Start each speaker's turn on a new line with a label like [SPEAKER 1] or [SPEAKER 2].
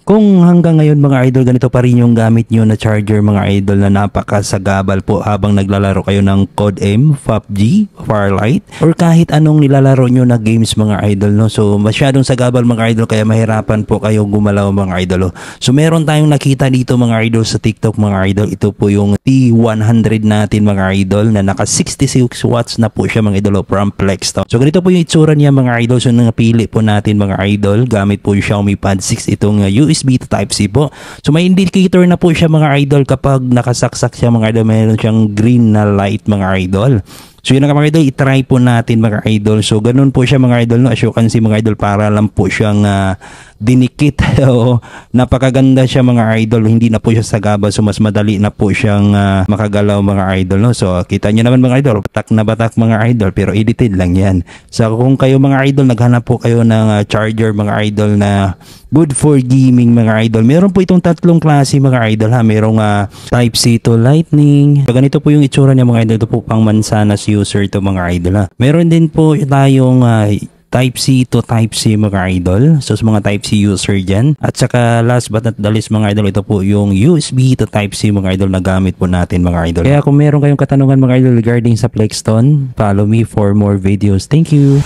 [SPEAKER 1] Kung hanggang ngayon mga idol ganito pa rin yung gamit nyo na charger mga idol na napakasagabal po habang naglalaro kayo ng COD M, PUBG, Firelight or kahit anong nilalaro nyo na games mga idol, no? So masyadong sagabal mga idol kaya mahirapan po kayo gumalaw mga idol. So meron tayong nakita dito mga idol sa TikTok mga idol. Ito po yung T100 natin mga idol na naka 66 watts na po siya mga idol from Plexton. So ganito po yung itsura niya mga idol. So napili po natin mga idol gamit po yung Xiaomi Pad 6 itong USB to Type-C po. So may indicator na po siya mga idol kapag nakasaksak siya mga idol, mayroon siyang green na light mga idol. So yun nga mga idol, itry po natin mga idol. So ganun po siya mga idol, no? As you can see mga idol, para lang po siyang dinikit. O napakaganda siya mga idol, hindi na po siya sagaba, so mas madali na po siyang makagalaw mga idol, no? So kita nyo naman mga idol, batak na batak mga idol, pero edited lang yan. So kung kayo mga idol, naghanap po kayo ng charger mga idol na good for gaming mga idol, meron po itong tatlong klase mga idol ha. Merong Type-C to Lightning. So ganito po yung itsura niya mga idol. Ito po pang mansanas user to mga idol ha. Meron din po tayong Type-C to Type-C mga idol. So sa mga Type-C user dyan. At saka last but not the least mga idol, ito po yung USB to Type-C mga idol na gamit po natin mga idol. Kaya kung meron kayong katanungan mga idol regarding sa Plexton, follow me for more videos. Thank you!